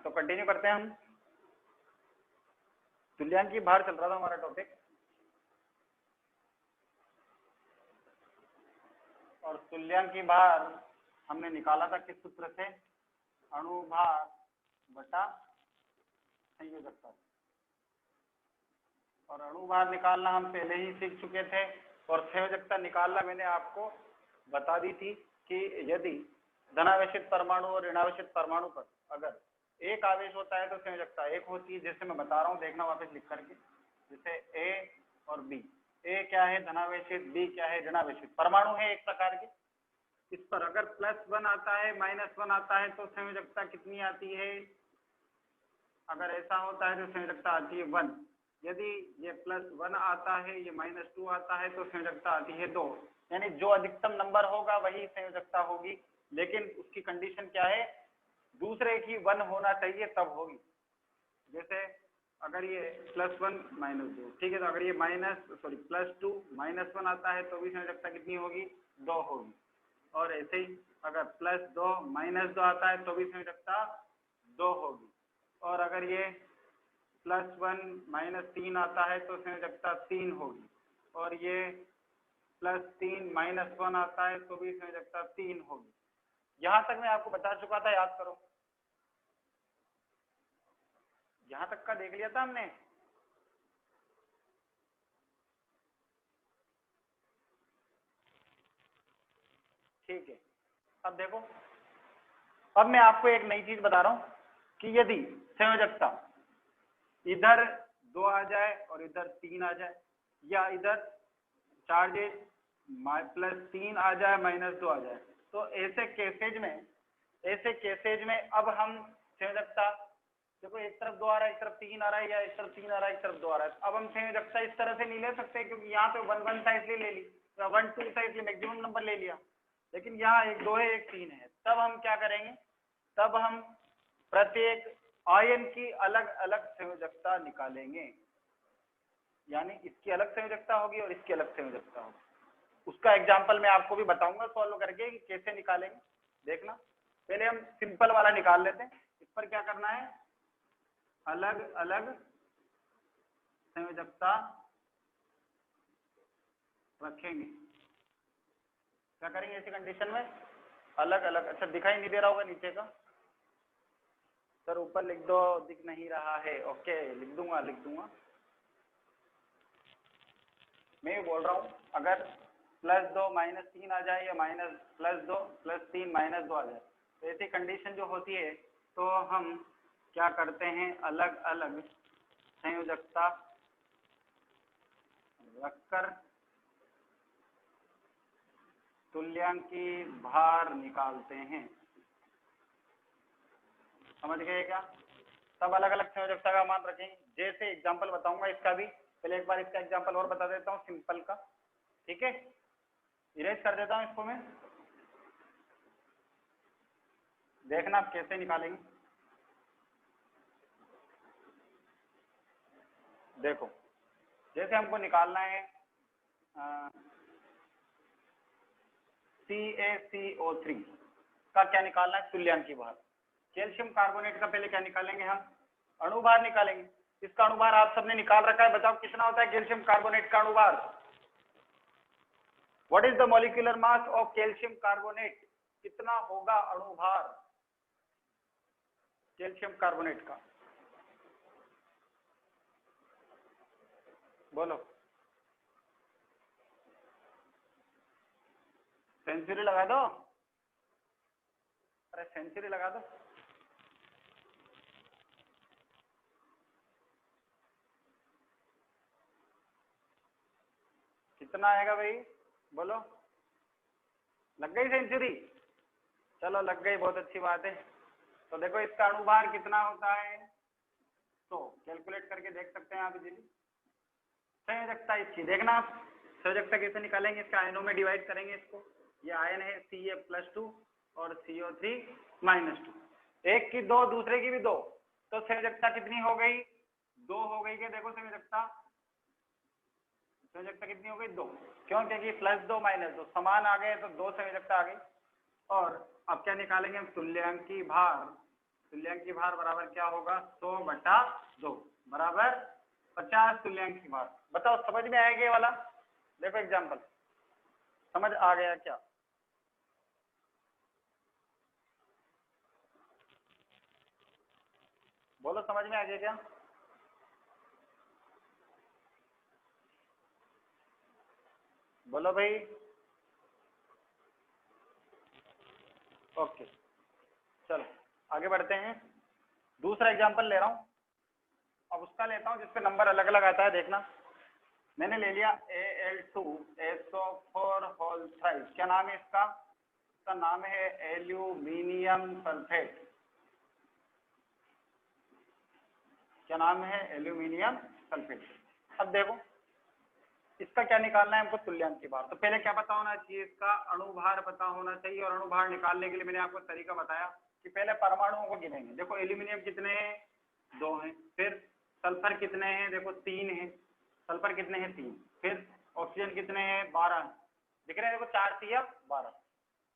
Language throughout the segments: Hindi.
तो कंटिन्यू करते हैं हम। तुल्यांकी भार चल रहा था हमारा टॉपिक, और तुल्यांकी भार हमने निकाला था किस सूत्र से? अणुभार बटा संयोजकता। और अणुभार निकालना हम पहले ही सीख चुके थे, और संयोजकता निकालना मैंने आपको बता दी थी कि यदि धनावेशित परमाणु और ऋणावेशित परमाणु पर अगर एक आवेश होता है तो संयोजकता एक होती है। जैसे मैं बता रहा हूँ, देखना वापस लिख करके, जैसे ए और बी। ए क्या है? धनावेशित, बी क्या है? ऋणावेशित परमाणु है एक प्रकार के। इस पर अगर +1 आता है, -1 आता है तो संयोजकता कितनी आती है? अगर ऐसा होता है तो संयोजकता आती है 1। यदि ये +1 आता है, ये -2 आता है तो संयोजकता आती है 2। यानी जो अधिकतम नंबर होगा वही संयोजकता होगी, लेकिन उसकी कंडीशन क्या है? दूसरे की 1 होना चाहिए तब होगी। जैसे अगर ये +1 -2, ठीक है, तो अगर ये +2 -1 आता है तो भी संयोजकता कितनी होगी? 2 होगी। और ऐसे ही अगर +2 -2 आता है तो भी संयोजकता 2 होगी। और अगर ये +1 -3 आता है तो संयोजकता 3 होगी। और ये +3 -1 आता है तो भी संयोजकता 3 होगी। यहां तक मैं आपको बता चुका था, याद करो। यहां तक का देख लिया था हमने। ठीक है, अब देखो, अब मैं आपको एक नई चीज बता रहा हूं कि यदि संयोजकता इधर 2 आ जाए और इधर 3 आ जाए, या इधर चार्जेस +3 आ जाए, -2 आ जाए, तो ऐसे केसेज में अब हम संयोजकता, देखो एक तरफ 2 आ रहा है, एक तरफ 3 आ रहा है, या एक तरफ 3 आ रहा है, एक तरफ 2 आ रहा है, अब हम संयोजकता इस तरह से नहीं ले सकते, क्योंकि यहाँ पे 1 1 था इसलिए ले ली, 1 2 था इसलिए मैक्सिमम नंबर ले लिया। लेकिन यहाँ 1 2 है, 1 3 है, तब हम क्या करेंगे? तब हम प्रत्येक आयन की अलग अलग संयोजकता निकालेंगे। यानी इसकी अलग संयोजकता होगी और इसकी अलग संयोजकता होगी। उसका एग्जाम्पल मैं आपको भी बताऊंगा सॉल्व करके कि कैसे निकालेंगे। देखना, पहले हम सिंपल वाला निकाल लेते हैं। इस पर क्या करना है? अलग अलग संयोजकता रखेंगे। क्या करेंगे ऐसी कंडीशन में? अलग अलग। अच्छा, दिखाई नहीं दे रहा होगा नीचे का? सर ऊपर लिख दो, दिख नहीं रहा है। ओके, लिख दूंगा। मैं बोल रहा हूँ, अगर +2 -3 आ जाए, या +2 +3 -2 आ जाए, तो ऐसी कंडीशन जो होती है तो हम क्या करते हैं? अलग अलग संयोजकता रखकर तुल्यांकी भार निकालते हैं। समझ गए क्या? सब अलग अलग संयोजकता का मान रखेंगे। जैसे एग्जांपल बताऊंगा इसका भी, पहले एक बार इसका एग्जांपल और बता देता हूँ सिंपल का। ठीक है, इरेज कर देता हूँ इसको मैं, देखना आप कैसे निकालेंगे। देखो, जैसे हमको निकालना है CaCO3 का क्या निकालना है? तुल्यांकी भार। कैल्शियम कार्बोनेट का पहले क्या निकालेंगे? हम अणुभार निकालेंगे। इसका अणुभार आप सबने निकाल रखा है, बताओ कितना होता है कैल्शियम कार्बोनेट का अणुभार? What is the molecular mass of calcium carbonate? कितना होगा अणुभार कैल्शियम कार्बोनेट का? बोलो। सेंचुरी लगा दो। अरे सेंचुरी लगा दो। कितना आएगा भाई? बोलो। लग गई सेंचुरी? चलो लग गई, बहुत अच्छी बात है। तो देखो इसका अणुभार कितना होता है, तो कैलकुलेट करके देख सकते हैं आप इजीली। संयोजकता इसकी देखना आप, संयोजकता कैसे निकालेंगे? इसका आयनों में डिवाइड करेंगे इसको। ये आयन है Ca+2 और CO3 -2। एक की 2, दूसरे की भी 2, तो संयोजकता कितनी हो गई? 2 हो गई। क्या देखो संयोजकता कितनी हो गई? 2। क्यों? क्योंकि +2 -2 समान आ गए तो 2 संयोजकता आ गई। और अब क्या निकालेंगे हम? तुल्यांकी भार तुल्यांकी भार बराबर क्या होगा 100/2 बराबर 50 तुल्यांकी भार। बताओ समझ में आएगा ये वाला? देखो एग्जाम्पल, समझ आ गया क्या? बोलो समझ में आ गया क्या? बोलो भाई। ओके चलो आगे बढ़ते हैं। दूसरा एग्जांपल ले रहा हूं, अब उसका लेता हूं जिसपे नंबर अलग अलग आता है। देखना, मैंने ले लिया Al2SO4 होल थ्राइस। क्या नाम है इसका? इसका नाम है एल्यूमिनियम सल्फेट। क्या नाम है? Aluminium sulphate. अब देखो इसका क्या निकालना है हमको? तुल्यांकी भार। तो पहले क्या पता होना चाहिए? इसका अणुभार पता होना चाहिए। और अणुभार निकालने के लिए मैंने आपको तरीका बताया कि पहले परमाणुओं को गिनेंगे। देखो एल्यूमिनियम कितने हैं? 2 हैं। फिर सल्फर कितने हैं? देखो 3 हैं। सल्फर कितने हैं? 3। फिर ऑक्सीजन कितने हैं? 12। दिख रहे हैं? देखो 4 3 12।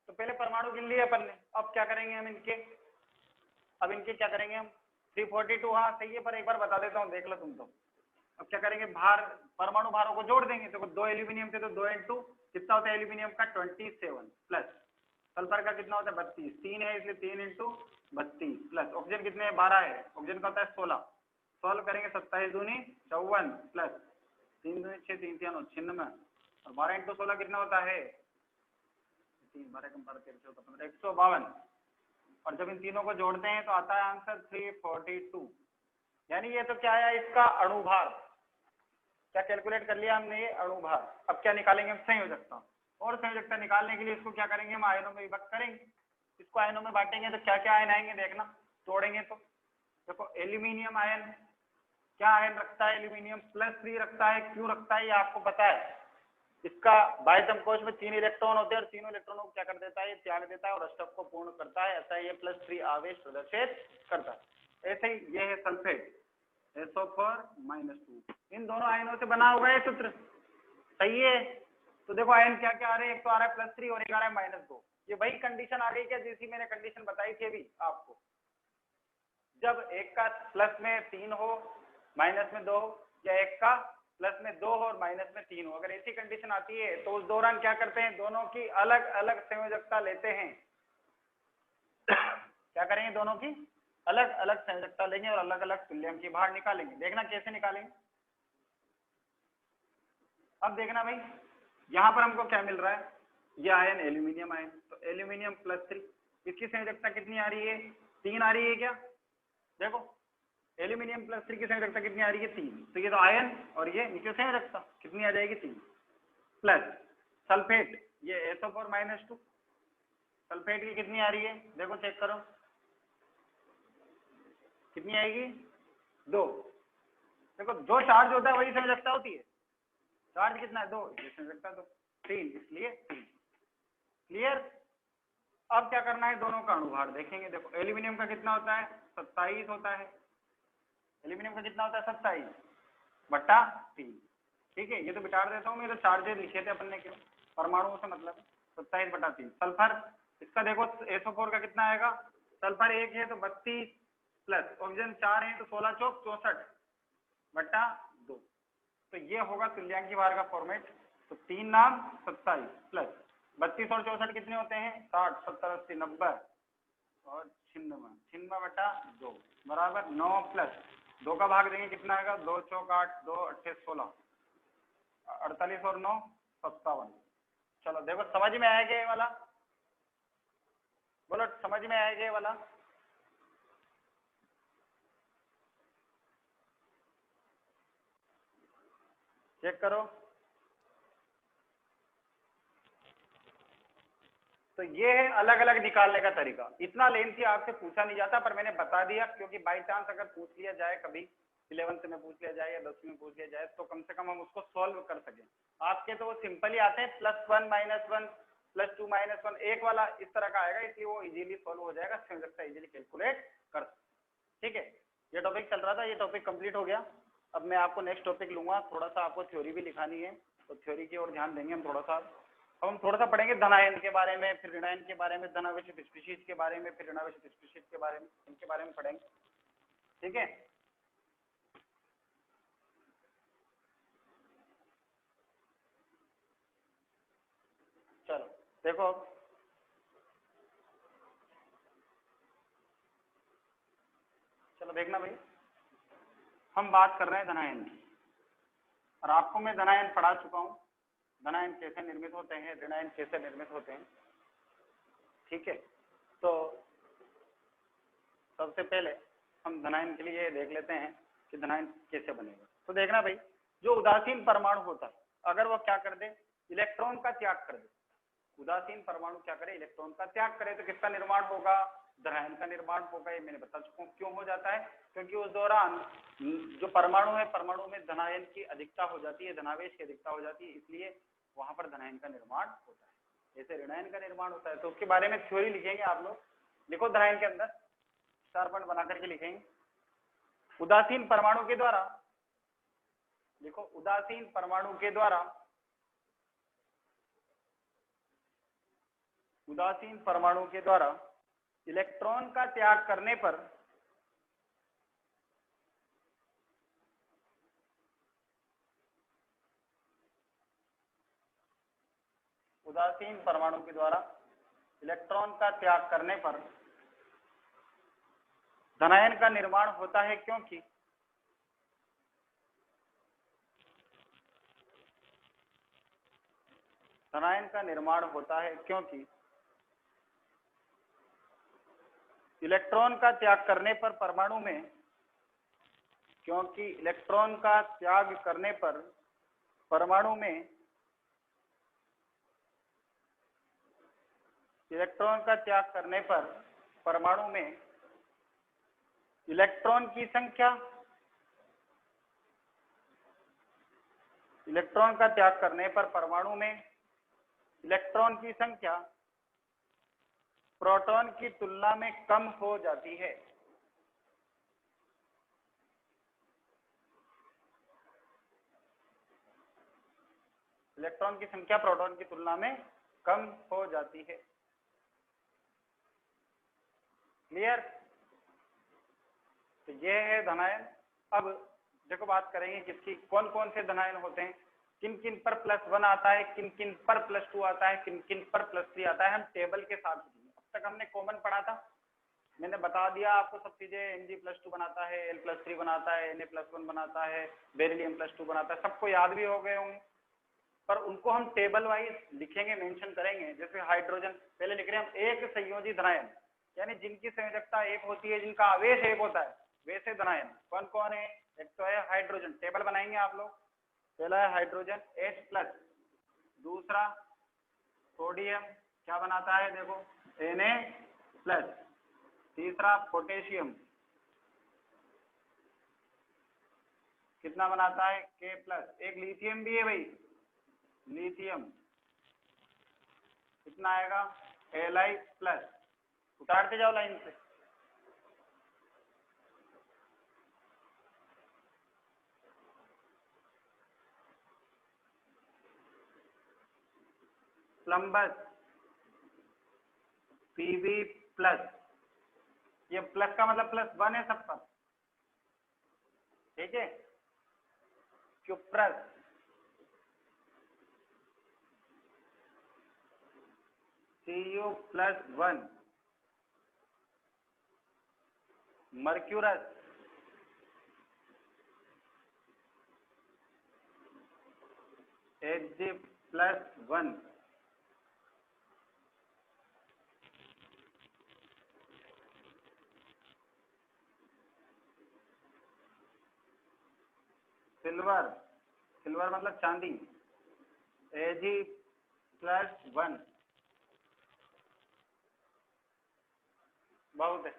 तो पहले परमाणु गिन लिए अपन ने। अब क्या करेंगे हम इनके? अब इनके क्या करेंगे हम? 342, हाँ सही है, पर एक बार बता देता हूँ, देख लो तुम तो। अब क्या करेंगे? भार, परमाणु भारों को जोड़ देंगे। देखो 2 एल्यूमिनियम थे तो 2 इंटू कितना होता है एल्यूमिनियम का? 27 प्लस सल्फर का कितना होता है? 32। 3 है इसलिए 3 इंटू 32 प्लस ऑक्सीजन कितने हैं? 12 है। ऑक्सीजन का होता है 16। सॉल्व करेंगे 27 दूनी 54 प्लस 3 दूनी 6 3 3 96 और 12 इंटू 16 कितना होता है? 3 12 कम 12 13 14 15 152। और जब इन तीनों को जोड़ते हैं तो आता है आंसर 342। यानी ये तो क्या आया? इसका अणुभार। क्या कैलकुलेट कर लिया हमने? ये अणुभार। अब क्या निकालेंगे हम? संयोजकता। और संयोजकता निकालने के लिए इसको क्या करेंगे हम? आयनों में विभक्त करेंगे। इसको आयनों में बांटेंगे तो क्या क्या आयन आएंगे? देखना, तोड़ेंगे तो देखो एल्यूमिनियम आयन, क्या आयन रखता है? एल्यूमिनियम +3 रखता है। क्यों रखता है ये आपको पता है? इसका बाह्यतम कोश में 3 इलेक्ट्रॉन होते हैं और तीनों इलेक्ट्रॉनों को क्या कर देता है? त्याग देता है और अष्टक को पूर्ण करता है। ऐसा ये +3 आवेश प्रदर्शित करता है। ऐसे ही ये है सल्फेट SO4-2। इन दोनों आयनों से बना हुआ है सूत्र, सही है? तो देखो आयन क्या क्या आ रहे हैं? एक तो आ रहा है +3 और एक आ रहा है -2। ये वही कंडीशन आ गई क्या जैसी मैंने कंडीशन बताई थी अभी आपको? जब एक का प्लस में 3 हो माइनस में 2 हो, या एक का प्लस में 2 हो और माइनस में 3 हो, अगर ऐसी कंडीशन आती है तो उस दौरान क्या करते हैं? दोनों की अलग अलग संयोजकता लेते हैं। क्या करेंगे? दोनों की अलग अलग संयोजकता लेंगे और अलग अलग तुल्यांकी भार निकालेंगे। देखना कैसे निकालेंगे। अब देखना भाई, यहां पर हमको क्या मिल रहा है? ये आयन एल्यूमिनियम आयन, तो एल्यूमिनियम +3, इसकी संयोजकता कितनी आ रही है? 3 आ रही है क्या? देखो एल्यूमिनियम +3 की संयोजकता कितनी आ रही है? 3। तो ये तो आयन और ये नीचे संयोजकता कितनी आ जाएगी? 3 प्लस सल्फेट, ये SO4-2, सल्फेट की कितनी आ रही है? देखो चेक करो कितनी आएगी? 2। देखो जो चार्ज होता है वही संयोजकता होती है। चार्ज कितना है? 2, ये संयोजकता 2, 3, इसलिए 3। क्लियर? अब क्या करना है? दोनों का अणुभार देखेंगे। देखो एल्यूमिनियम का कितना होता है? 27 होता है। एल्यूमिनियम का कितना होता है? 27/3। ठीक है, ये तो बिटार देता हूँ, मेरे चार्जेस लिखे थे अपन ने, क्यों? परमाणुओं से मतलब 27/3। सल्फर, इसका देखो SO4 का कितना आएगा? सल्फर 1 है तो 32 प्लस ऑक्सीजन 4 है तो 16 चौक 64/2। तो ये होगा तुल्यांकी भार का फॉर्मेट। तो 3 नाम 27 प्लस 32 और 64 कितने होते हैं? 60 70 80 90 और 96/2 बराबर 9 प्लस 2 का भाग देंगे कितना आएगा? 2 चौक 8 2 8 16 48 और 9 57। चलो देखो समझ में आएगा ये वाला? बोलो समझ में आएगा ये वाला? चेक करो। तो ये है अलग अलग निकालने का तरीका। इतना लेंथी आपसे पूछा नहीं जाता, पर मैंने बता दिया क्योंकि बाई चांस अगर पूछ लिया जाए कभी 11th में पूछ लिया जाए या 10वीं में पूछ लिया जाए तो कम से कम हम उसको सॉल्व कर सकें। आपके तो वो सिंपल ही आते हैं, +1 -1 +2 -1, एक वाला इस तरह का आएगा, इसलिए वो इजीली सॉल्व हो जाएगा, संयोजकता इजीली कैलकुलेट कर। ठीक है, ये टॉपिक चल रहा था, ये टॉपिक कंप्लीट हो गया। अब मैं आपको नेक्स्ट टॉपिक लूंगा, थोड़ा सा आपको थ्योरी भी लिखानी है, तो थ्योरी की ओर ध्यान देंगे हम थोड़ा सा। अब हम थोड़ा सा पढ़ेंगे धनायन के बारे में, फिर ऋणायन के बारे में, धनावेशित स्पीशीज के बारे में, फिर ऋणावेशित स्पीशीज के बारे में, इनके बारे में पढ़ेंगे। ठीक है, चलो देखो, चलो देखना भाई, हम बात कर रहे हैं धनायन की, और आपको मैं धनायन पढ़ा चुका हूँ, धनायन कैसे निर्मित होते हैं, ऋणायन कैसे निर्मित होते हैं। ठीक है, तो सबसे पहले हम धनायन के लिए देख लेते हैं कि धनायन कैसे बनेगा। तो देखना भाई, जो उदासीन परमाणु होता है, अगर वो क्या कर दे, इलेक्ट्रॉन का त्याग कर दे, उदासीन परमाणु क्या करे, इलेक्ट्रॉन का त्याग करे, तो किसका निर्माण होगा, धनायन का निर्माण होगा। ये मैंने बता चुका हूँ क्यों हो जाता है, क्योंकि उस दौरान जो परमाणु है, परमाणु में धनायन की अधिकता हो जाती है, धनावेश की अधिकता हो जाती है, इसलिए वहां पर धनायन का निर्माण होता है। जैसे ऋणायन का निर्माण होता है, तो उसके बारे में थ्योरी लिखेंगे आप लोग, लिखो धनायन के अंदर स्टार पॉइंट बना करके लिखेंगे, उदासीन परमाणु के द्वारा, लिखो उदासीन परमाणु के द्वारा, उदासीन परमाणु के द्वारा इलेक्ट्रॉन का त्याग करने पर उदासीन परमाणु के द्वारा इलेक्ट्रॉन का त्याग करने पर धनायन का निर्माण होता है, क्योंकि धनायन का निर्माण होता है क्योंकि इलेक्ट्रॉन का त्याग करने पर परमाणु में, क्योंकि इलेक्ट्रॉन का त्याग करने पर परमाणु में, इलेक्ट्रॉन का त्याग करने पर परमाणु में इलेक्ट्रॉन की संख्या, इलेक्ट्रॉन का त्याग करने पर परमाणु में इलेक्ट्रॉन की संख्या प्रोटॉन की तुलना में कम हो जाती है। इलेक्ट्रॉन की संख्या प्रोटॉन की तुलना में कम हो जाती है। क्लियर? तो ये है धनायन। अब देखो बात करेंगे किसकी, कौन कौन से धनायन होते हैं, किन किन पर +1 आता है, किन किन पर +2 आता है, किन किन पर +3 आता है, हम टेबल के साथ। अब तक हमने कॉमन पढ़ा था, मैंने बता दिया आपको सब चीजें, Mg+2 बनाता है, L+3 बनाता है, Na+1 बनाता है, बेरिलियम+2 बनाता है, सबको याद भी हो गए होंगे, पर उनको हम टेबल वाइज लिखेंगे, मेंशन करेंगे। जैसे हाइड्रोजन पहले लिख रहे हैं हम, एक संयोजी धनायन, यानी जिनकी संयोजकता एक होती है, जिनका आवेश एक होता है, वैसे धनायन कौन कौन है। एक तो है हाइड्रोजन, टेबल बनाएंगे आप लोग, पहला है हाइड्रोजन H+, दूसरा सोडियम क्या बनाता है, देखो Na+, तीसरा पोटेशियम कितना बनाता है, K+, एक लिथियम भी है भाई, लिथियम कितना आएगा, Li+, उतारते जाओ लाइन से। प्लम्बस Pb+, ये प्लस का मतलब +1 है सब पर, ठीक है। Cuprous Cu+1, mercurous Hg+1, silver, silver मतलब चांदी, Ag+1, बहुत है,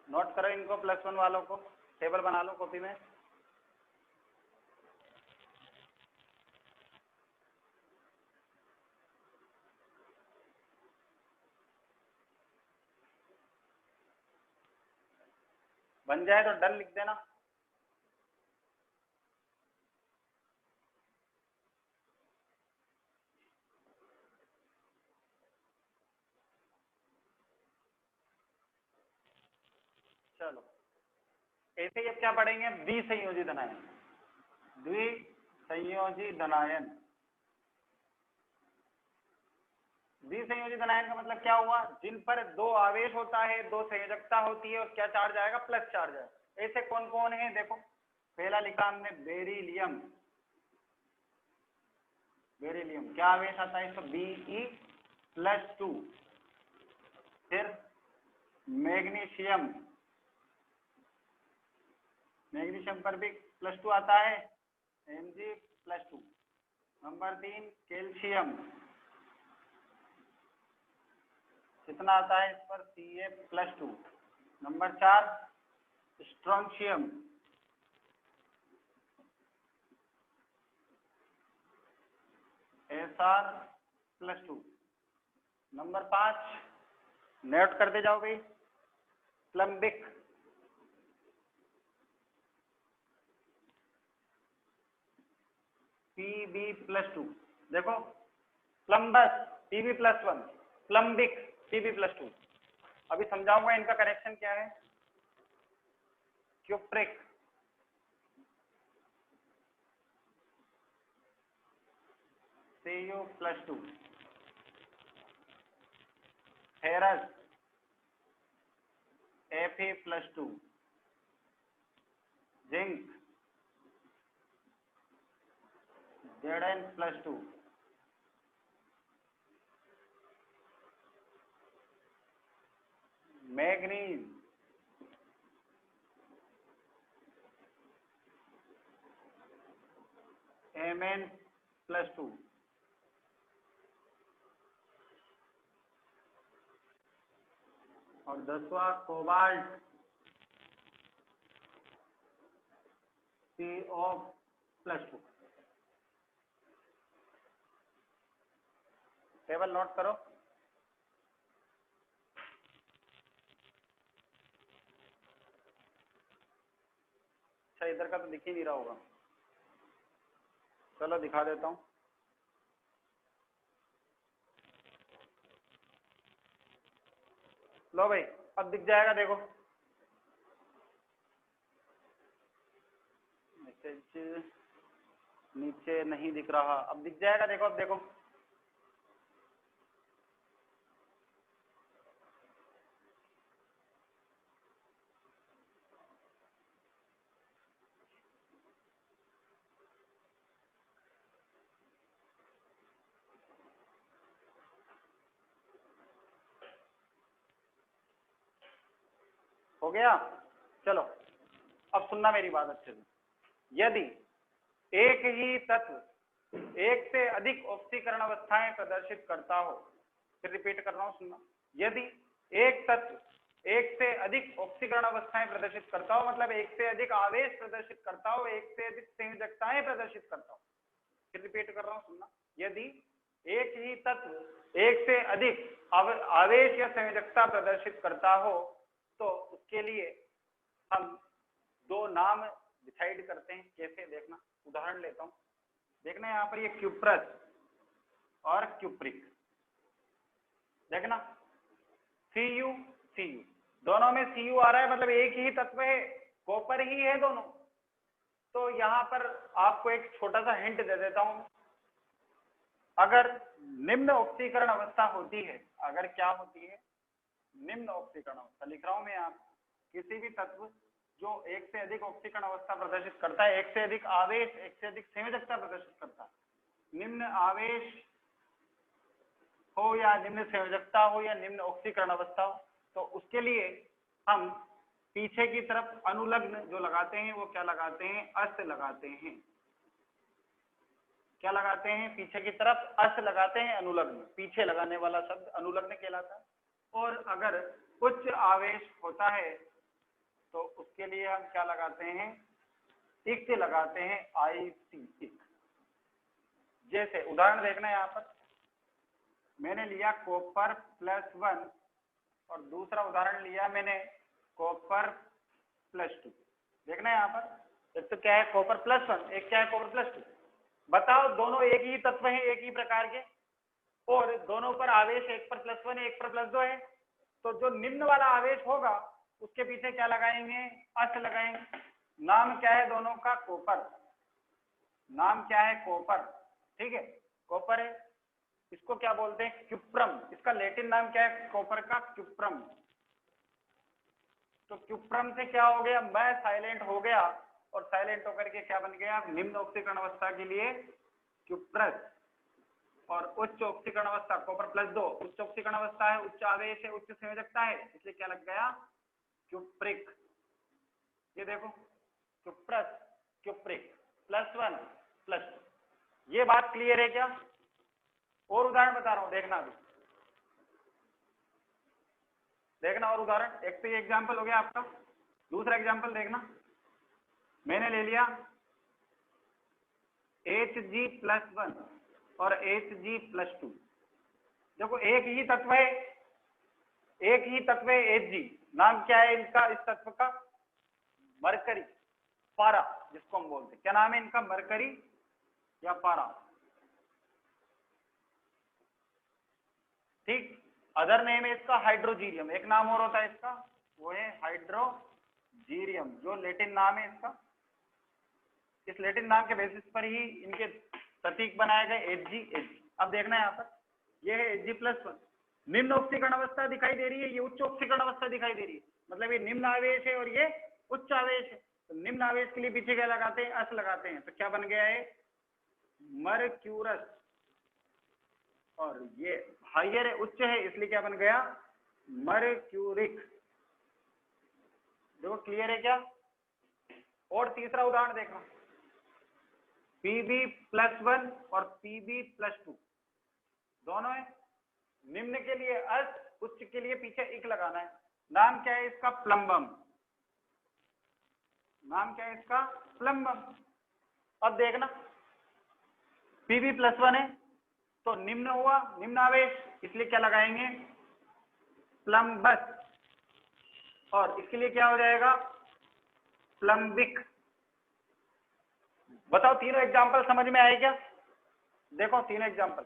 नोट करो इनको, +1 वालों को, टेबल बना लो कॉपी में। बन जाए तो डन लिख देना। चलो ऐसे ही अब क्या पढ़ेंगे, द्विसंयोजी धनायन। द्विसंयोजी धनायन, द्विसंयोजी धनायन का मतलब क्या हुआ, जिन पर दो आवेश होता है, दो संयोजकता होती है और क्या चार्ज आएगा, प्लस चार्ज आएगा। ऐसे कौन कौन है देखो, पहला लिखा हमने बेरिलियम। बेरिलियम क्या आवेश आता है इसका, Be+2। फिर मैग्नीशियम, मैग्नीशियम पर भी +2 आता है, Mg+2। नंबर 3 कैल्शियम, कितना आता है इस पर, Ca+2। Number 4 strontium, Sr+2। Number 5 note करते जाओ भाई, प्लम्बिक, Pb+2। देखो प्लम्बस Pb+1, प्लम्बिक Pb+2। अभी समझाऊंगा इनका कनेक्शन क्या है। Cupric, Cu+2। Ferrous Fe+2। Zinc Zn+2। Manganese Mn+2। और 10वां कोबाल्ट CO+2। टेबल नोट करो। अच्छा इधर का तो दिख ही नहीं रहा होगा, चलो दिखा देता हूँ। लो भाई अब दिख जाएगा, देखो मैसेज नीचे नहीं दिख रहा, अब दिख जाएगा, देखो अब देखो। हो गया, चलो अब सुनना मेरी बात अच्छे से। यदि एक ही तत्व एक से अधिक ऑक्सीकरण अवस्थाएं प्रदर्शित करता हो, फिर रिपीट कर रहा हूं सुनना, यदि एक तत्व एक से अधिक ऑक्सीकरण अवस्थाएं प्रदर्शित करता हो, मतलब एक से अधिक आवेश प्रदर्शित करता हो, एक से अधिक संयोजकताएं प्रदर्शित करता हो, फिर रिपीट कर रहा हूं सुनना, यदि एक ही तत्व एक से अधिक आवेश या संयोजकता प्रदर्शित करता हो तो उसके लिए हम दो नाम डिसाइड करते हैं। कैसे, देखना उदाहरण लेता हूं, देखना यहाँ पर ये क्यूप्रस और क्यूप्रिक, देखना Cu Cu, दोनों में Cu आ रहा है, मतलब एक ही तत्व है, कॉपर ही है दोनों। तो यहाँ पर आपको एक छोटा सा हिंट दे देता हूं, अगर निम्न ऑक्सीकरण अवस्था होती है, अगर क्या होती है, निम्न ऑक्सीकरण अवस्था लिख रहा हूं मैं यहाँ, किसी भी तत्व जो एक से अधिक ऑक्सीकरण अवस्था प्रदर्शित करता है, एक से अधिक आवेश, एक से अधिक संयोजकता प्रदर्शित करता है, निम्न आवेश हो या निम्न संयोजकता हो या निम्न ऑक्सीकरण अवस्था हो, तो उसके लिए हम पीछे की तरफ अनुलग्न जो लगाते हैं वो क्या लगाते हैं, अस लगाते हैं। क्या लगाते हैं, पीछे की तरफ अस लगाते हैं, अनुलग्न, पीछे लगाने वाला शब्द अनुलग्न कहलाता है। और अगर उच्च आवेश होता है तो उसके लिए हम क्या लगाते हैं, इक लगाते हैं, IC इक। जैसे उदाहरण देखना यहाँ पर, मैंने लिया कॉपर +1 और दूसरा उदाहरण लिया मैंने कॉपर +2। देखना यहाँ पर, एक तो क्या है कॉपर +1, एक क्या है कॉपर +2। बताओ दोनों एक ही तत्व हैं, एक ही प्रकार के, और दोनों पर आवेश एक पर +1 है, एक पर +2 है। तो जो निम्न वाला आवेश होगा उसके पीछे क्या लगाएंगे, अस लगाएंगे। नाम क्या है दोनों का, कॉपर। नाम क्या है, कॉपर, ठीक है, कॉपर है। इसको क्या बोलते हैं, क्यूप्रम। इसका लैटिन नाम क्या है कॉपर का, क्यूप्रम। तो क्यूप्रम से क्या हो गया, मैं साइलेंट हो गया, और साइलेंट होकर के क्या बन गया, निम्न ऑक्सीकरण अवस्था के लिए क्यूप्रस, और उच्च ऑक्सीकरण अवस्था कॉपर +2 उच्च ऑक्सीकरण अवस्था है, उच्च आवेश है, उच्च संयोजकता है, इसलिए क्या लग गया, क्यूप्रिक। ये देखो क्यूप्रस, क्यूप्रिक, +1 +2। ये बात क्लियर है क्या? और उदाहरण बता रहा हूं, देखना अभी, देखना और उदाहरण। एक तो ये एग्जाम्पल हो गया आपका, दूसरा एग्जाम्पल देखना। मैंने ले लिया Hg+1 और Hg+2। देखो एक ही तत्व है, एक ही तत्व है Hg। नाम क्या है इनका, इस तत्व का, मरकरी, पारा जिसको हम बोलते हैं। क्या नाम है इनका, मरकरी या पारा, ठीक। अदर नेम है इसका हाइड्रोजीरियम। एक नाम और होता है इसका, वो है हाइड्रोजीरियम, जो लैटिन नाम है इसका। इस लैटिन नाम के बेसिस पर ही इनके प्रतीक बनाए गए Hg। अब देखना है यहाँ पर, ये है Hg+1। निम्न ऑक्सीकरण अवस्था दिखाई दे रही है, ये उच्च ऑक्सीकरण अवस्था दिखाई दे रही है, मतलब ये निम्न आवेश है और ये उच्च आवेश है। तो निम्न आवेश के लिए पीछे क्या लगाते हैं, अस लगाते हैं। तो क्या बन गया है, मरक्यूरस। और ये हाइयर है, उच्च है, इसलिए क्या बन गया, मरक्यूरिक। देखो क्लियर है क्या? और तीसरा उदाहरण देखना, Pb+1 और Pb+2 दोनों है। निम्न के लिए अस, उच्च के लिए पीछे इक लगाना है। नाम क्या है इसका, प्लम्बम। नाम क्या है इसका, प्लम्बम। अब देखना, Pb+1 है तो निम्न हुआ, निम्न आवेश, इसलिए क्या लगाएंगे, प्लम्बस। और इसके लिए क्या हो जाएगा, प्लम्बिक। बताओ तीनों एग्जाम्पल समझ में आए क्या? देखो तीनों एग्जाम्पल,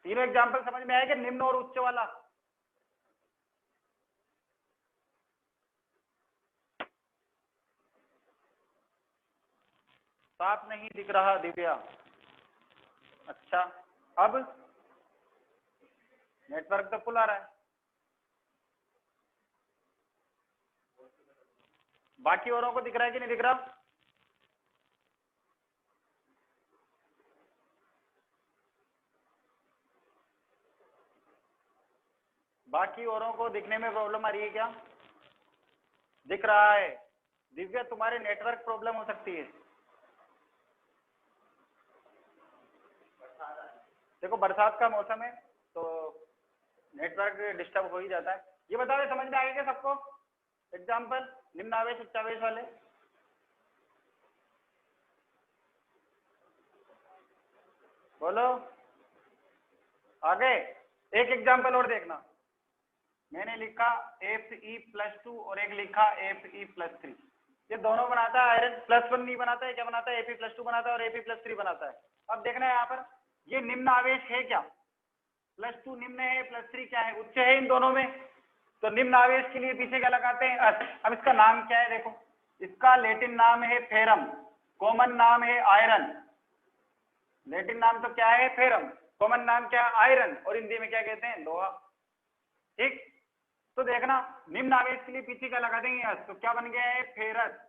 तीनों एग्जाम्पल समझ में आएगा, निम्न और उच्च वाला। साफ नहीं दिख रहा दिव्या, अच्छा। अब नेटवर्क तो फुल आ रहा है, बाकी औरों को दिख रहा है कि नहीं दिख रहा? बाकी औरों को दिखने में प्रॉब्लम आ रही है क्या? दिख रहा है। दिव्या तुम्हारे नेटवर्क प्रॉब्लम हो सकती है। देखो बरसात का मौसम है तो नेटवर्क डिस्टर्ब हो ही जाता है। ये बताओ समझ में आएगा सबको एग्जाम्पल, निम्न आवेश उच्च आवेश वाले? बोलो आगे। एक एग्जाम्पल और देखना, मैंने लिखा Fe+2 और एक लिखा Fe+3। ये दोनों बनाता है आयरन, +1 नहीं बनाता है, क्या बनाता है, Fe+2 बनाता है और Fe+3 बनाता है। अब देखना है यहाँ पर, ये निम्न आवेश है क्या, +2 निम्न है, +3 क्या है, उच्च है इन दोनों में। तो निम्न आवेश के लिए पीछे क्या लगाते हैं, अस। अब इसका नाम क्या है, देखो इसका लैटिन नाम है फेरम, कॉमन नाम है आयरन। लैटिन नाम तो क्या है, फेरम, कॉमन नाम क्या है, आयरन, और हिंदी में क्या कहते हैं, लोहा, ठीक। तो देखना निम्न आवेश के लिए पीछे क्या लगा देंगे, अस, तो क्या बन गया है, फेरस।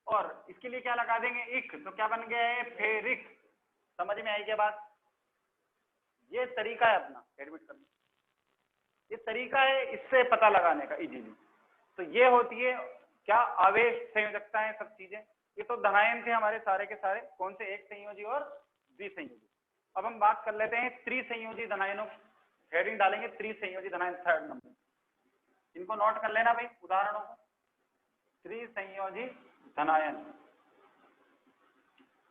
और इसके लिए क्या लगा देंगे, इक, तो क्या बन गया है, फेरिक। समझ में आई क्या बात? ये तरीका है अपना एडमिट करने, ये तरीका है इससे पता लगाने का इजीली। तो ये होती है क्या, आवेश, संयोजकता है, सब चीजें। ये तो धनायन थे हमारे सारे के सारे, कौन से, एक संयोजी और द्विसंयोजी। अब हम बात कर लेते हैं त्रिसंयोजी धनायनों, हेडिंग डालेंगे त्रिसंयोजी धनायन, 3rd नंबर। इनको नोट कर लेना भाई उदाहरणों को। त्रिसंयोजी धनायन,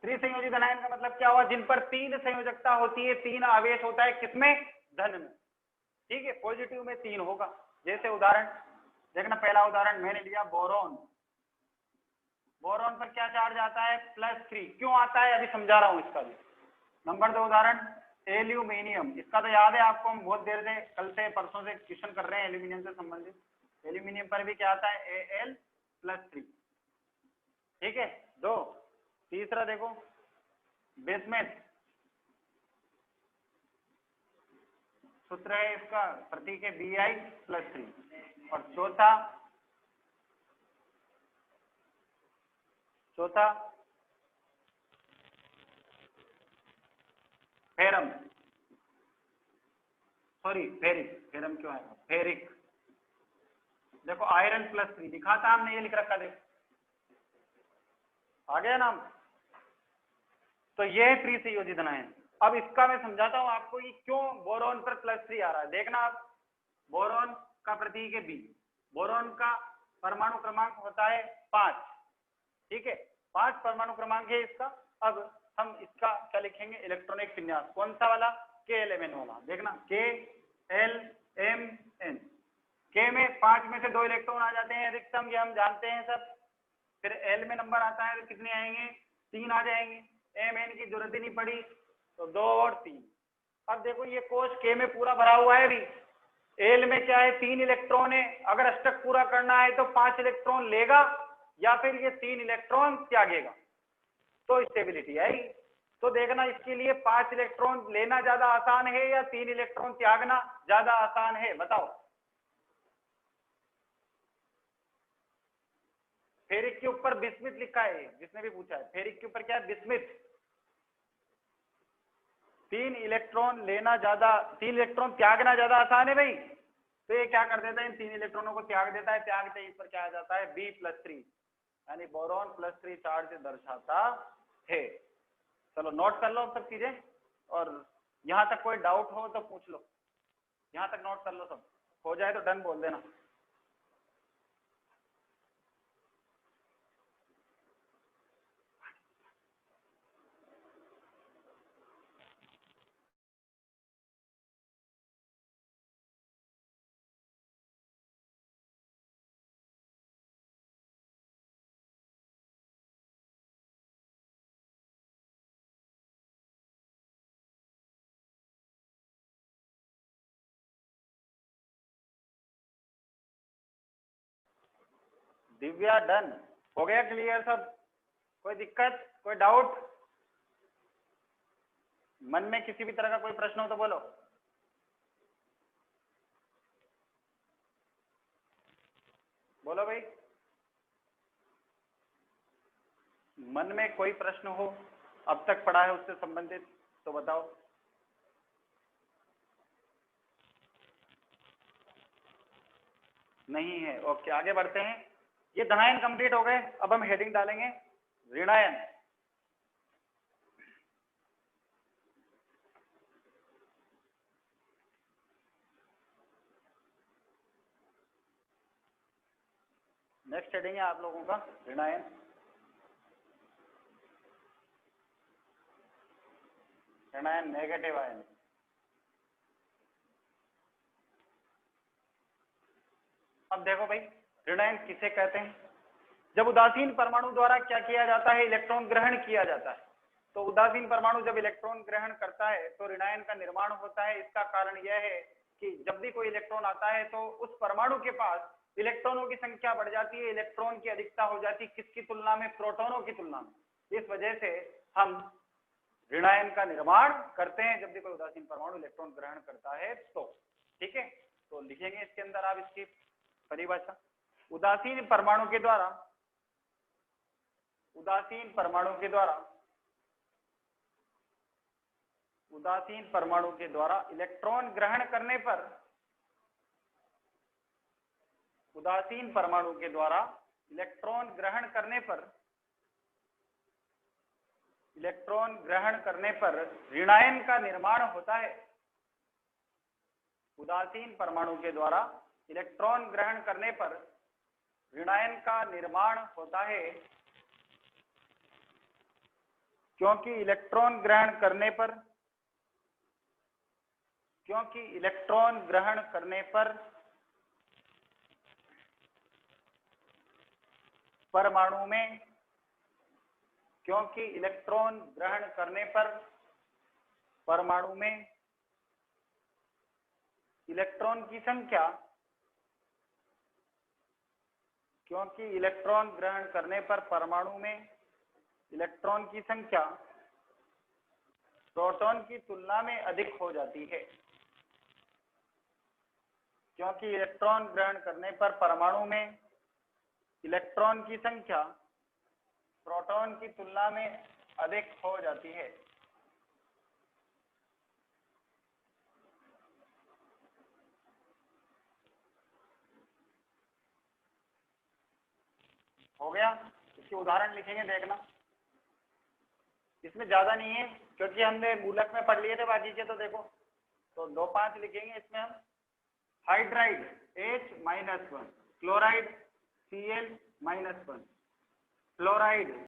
त्रिसंयोजी धनायन का मतलब क्या हुआ, जिन पर 3 संयोजकता होती है, 3 आवेश होता है, किसमें, धन में, ठीक है। पॉजिटिव में 3 होगा। जैसे उदाहरण देखना, पहला उदाहरण मैंने लिया बोरोन। बोरोन पर क्या चार्ज आता है, +3। क्यों आता है अभी समझा रहा हूं इसका भी। नंबर 2 उदाहरण एल्यूमिनियम, इसका तो याद है आपको, हम बहुत देर से, कल से परसों से क्वेश्चन कर रहे हैं एल्यूमिनियम से संबंधित। एल्यूमिनियम पर भी क्या आता है, Al+3, ठीक है। 2, तीसरा देखो बिस्मथ, सूत्र है इसका, प्रतीक है Bi+3। और चौथा फेरम, सॉरी फेरिक, फेरम क्यों आएगा, फेरिक। देखो Iron+3 लिखा था हमने, ये लिख रखा, देखो आ गया नाम। तो ये है फ्री संयोजी धनायन। अब इसका मैं समझाता हूं आपको कि क्यों बोरॉन पर +3 आ रहा है। देखना आप, बोरॉन का प्रतीक है B, बोरॉन का परमाणु क्रमांक होता है 5, ठीक है, 5 परमाणु क्रमांक है इसका। अब हम इसका क्या लिखेंगे, इलेक्ट्रॉनिक विन्यास, कौन सा वाला, K11 वाला। देखना KLMN, K में 5 में से 2 इलेक्ट्रॉन आ जाते हैं अधिकतम, ये हम जानते हैं सब। फिर L में नंबर आता है तो कितने आएंगे, 3 आ जाएंगे। MN की जरूरत ही नहीं पड़ी, तो 2 और 3। अब देखो ये कोश K में पूरा भरा हुआ है अभी, L में क्या है, 3 इलेक्ट्रॉन है। अगर अष्टक पूरा करना है तो 5 इलेक्ट्रॉन लेगा या फिर ये 3 इलेक्ट्रॉन त्यागेगा, तो स्टेबिलिटी आएगी। तो देखना इसके लिए 5 इलेक्ट्रॉन लेना ज्यादा आसान है या 3 इलेक्ट्रॉन त्यागना ज्यादा आसान है, बताओ। फेरिक के ऊपर बिस्मिथ लिखा है, जिसने भी पूछा है, फेरिक के ऊपर क्या है, बिस्मिथ। 3 इलेक्ट्रॉन लेना ज्यादा, 3 इलेक्ट्रॉन त्यागना ज्यादा आसान है भाई। तो ये क्या कर देता है, इन 3 इलेक्ट्रॉनों को त्याग देता है, त्यागते इस पर क्या आ जाता है, B+3, यानी बोरॉन +3 चार्ज दर्शाता है। चलो नोट कर लो सब चीजें, और यहां तक कोई डाउट हो तो पूछ लो, यहां तक नोट कर लो, सब हो जाए तो डन बोल देना। दिव्या डन हो गया, क्लियर सब, कोई दिक्कत, कोई डाउट, मन में किसी भी तरह का कोई प्रश्न हो तो बोलो। बोलो भाई, मन में कोई प्रश्न हो, अब तक पढ़ा है उससे संबंधित तो बताओ। नहीं है, ओके आगे बढ़ते हैं। ये धनायन कंप्लीट हो गए, अब हम हेडिंग डालेंगे ऋणायन। नेक्स्ट हेडिंग है आप लोगों का ऋणायन। ऋणायन नेगेटिव आयन। अब देखो भाई, ऋणायन किसे कहते हैं, जब उदासीन परमाणु द्वारा क्या किया जाता है, इलेक्ट्रॉन ग्रहण किया जाता है। तो उदासीन परमाणु जब इलेक्ट्रॉन ग्रहण करता है तो ऋणायन का निर्माण होता है। इसका कारण यह है कि जब भी कोई इलेक्ट्रॉन आता है तो उस परमाणु के पास इलेक्ट्रॉनों की संख्या बढ़ जाती है, इलेक्ट्रॉन की अधिकता हो जाती है, किसकी तुलना में, प्रोटॉनों की तुलना में। इस वजह से हम ऋणायन का निर्माण करते हैं जब भी कोई उदासीन परमाणु इलेक्ट्रॉन ग्रहण करता है तो, ठीक है। तो लिखेंगे इसके अंदर आप इसकी परिभाषा, उदासीन परमाणु के द्वारा, उदासीन परमाणु के द्वारा, उदासीन परमाणु के द्वारा इलेक्ट्रॉन ग्रहण करने पर, उदासीन परमाणु के द्वारा इलेक्ट्रॉन ग्रहण करने पर, इलेक्ट्रॉन ग्रहण करने पर ऋणायन का निर्माण होता है। उदासीन परमाणु के द्वारा इलेक्ट्रॉन ग्रहण करने पर ऋणायन का निर्माण होता है, क्योंकि इलेक्ट्रॉन ग्रहण करने पर, क्योंकि इलेक्ट्रॉन ग्रहण करने पर परमाणु में, क्योंकि इलेक्ट्रॉन ग्रहण करने पर परमाणु में इलेक्ट्रॉन की संख्या, क्योंकि इलेक्ट्रॉन ग्रहण करने पर परमाणु में इलेक्ट्रॉन की संख्या प्रोटॉन की तुलना में अधिक हो जाती है, क्योंकि इलेक्ट्रॉन ग्रहण करने पर परमाणु में इलेक्ट्रॉन की संख्या प्रोटॉन की तुलना में अधिक हो जाती है। हो गया? इसके उदाहरण लिखेंगे, देखना। इसमें ज्यादा नहीं है क्योंकि हमने मूलक में पढ़ लिए थे बाकी के, तो देखो तो 2-5 लिखेंगे इसमें हम। Hydride H-1, chloride Cl-1, fluoride